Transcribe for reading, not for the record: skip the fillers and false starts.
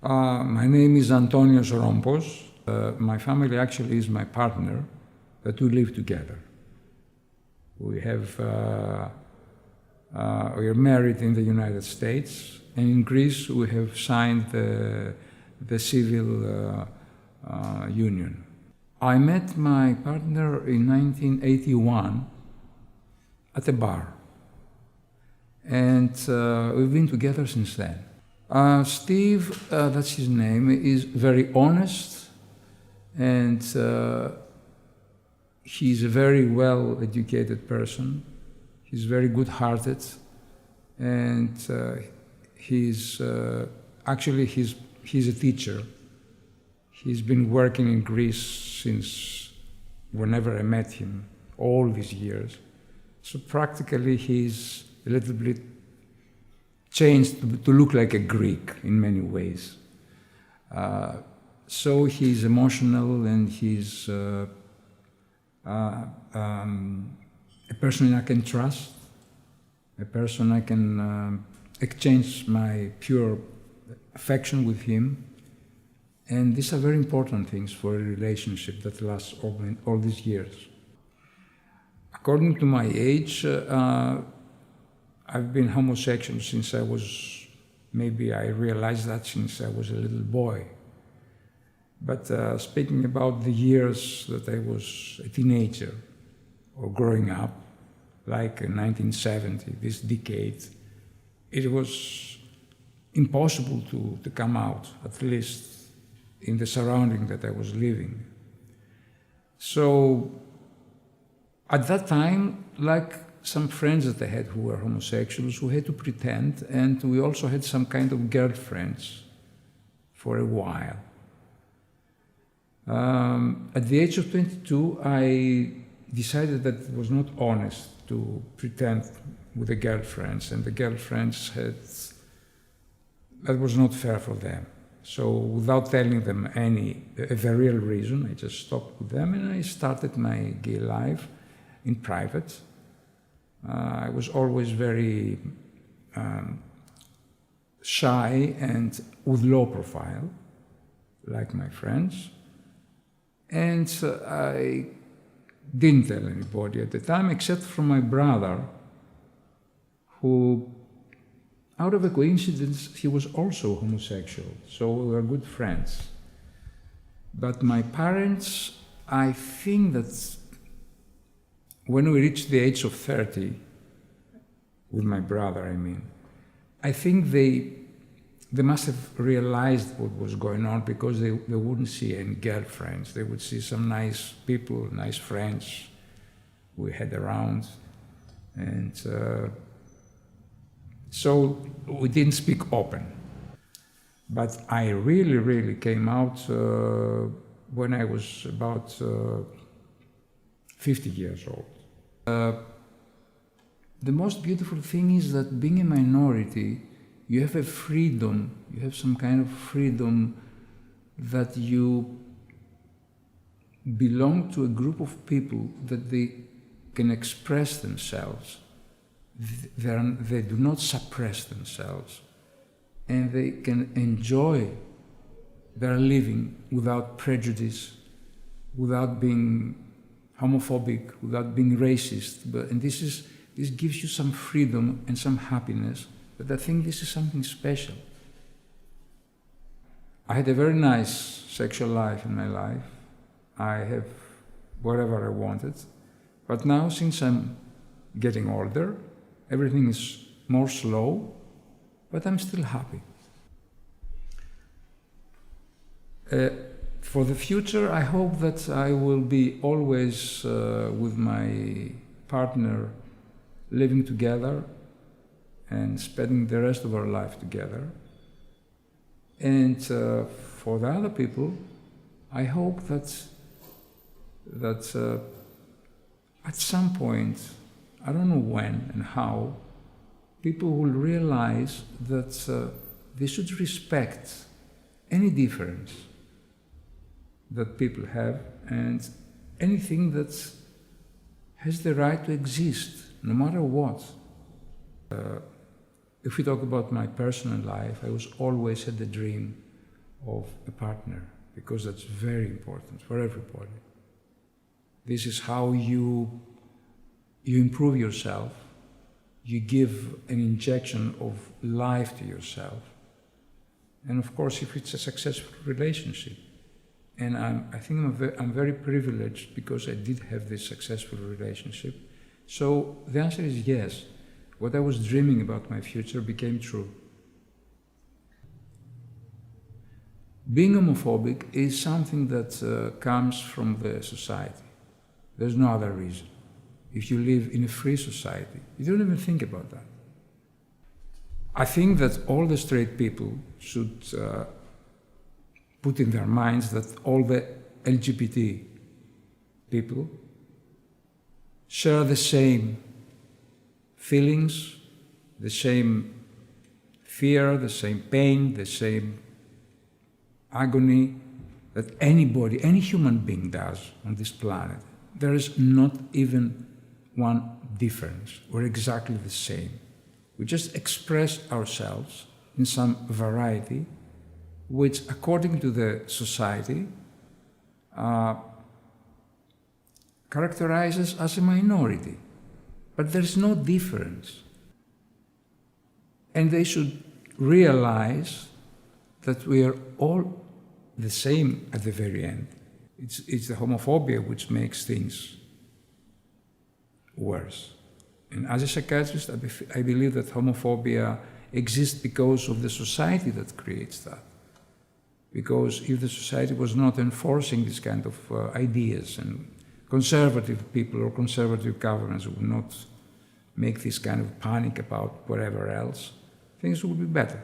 My name is Antonios Rompos. My family actually is my partner, but we live together. We are married in the United States, and in Greece we have signed the civil union. I met my partner in 1981 at a bar, and we've been together since then. Steve, that's his name, is very honest, and he's a very well-educated person. He's very good-hearted, and he's a teacher. He's been working in Greece since whenever I met him, all these years. So practically he's a little bit changed to look like a Greek in many ways. So he's emotional, and he's a person I can trust, a person I can exchange my pure affection with him. And these are very important things for a relationship that lasts all these years. According to my age, I've been homosexual since I realized that since I was a little boy. But speaking about the years that I was a teenager or growing up, like in 1970, this decade, it was impossible to come out, at least in the surrounding that I was living. So at that time, like some friends that I had who were homosexuals, who had to pretend, and we also had some kind of girlfriends for a while. At the age of 22, I decided that it was not honest to pretend with the girlfriends, and the girlfriends that was not fair for them. So without telling them the real reason, I just stopped with them, and I started my gay life in private. I was always very shy and with low profile, like my friends. And I didn't tell anybody at the time, except for my brother, who, out of a coincidence, he was also homosexual, so we were good friends. But my parents, I think that when we reached the age of 30, with my brother, I think they must have realized what was going on, because they wouldn't see any girlfriends. They would see some nice people, nice friends we had around. And so we didn't speak open. But I really, really came out when I was about 50 years old. The most beautiful thing is that being a minority, you have a freedom, you have some kind of freedom that you belong to a group of people that they can express themselves. They do not suppress themselves, and they can enjoy their living without prejudice, without being homophobic, without being racist. And this gives you some freedom and some happiness. But I think this is something special. I had a very nice sexual life in my life. I have whatever I wanted. But now, since I'm getting older, everything is more slow, but I'm still happy. For the future, I hope that I will be always with my partner, living together and spending the rest of our life together. And for the other people, I hope that at some point, I don't know when and how, people will realize that they should respect any difference that people have, and anything that has the right to exist, no matter what. If we talk about my personal life, I was always had the dream of a partner, because that's very important for everybody. This is how you improve yourself, you give an injection of life to yourself. And of course, if it's a successful relationship, and I think I'm very privileged because I did have this successful relationship. So the answer is yes. What I was dreaming about my future became true. Being homophobic is something that comes from the society. There's no other reason. If you live in a free society, you don't even think about that. I think that all the straight people should put in their minds that all the LGBT people share the same feelings, the same fear, the same pain, the same agony that anybody, any human being does on this planet. There is not even one difference. We're exactly the same. We just express ourselves in some variety, which, according to the society, characterizes as a minority. But there's no difference. And they should realize that we are all the same at the very end. It's the homophobia which makes things worse. And as a psychiatrist, I believe that homophobia exists because of the society that creates that. Because if the society was not enforcing this kind of ideas, and conservative people or conservative governments would not make this kind of panic about whatever else, things would be better.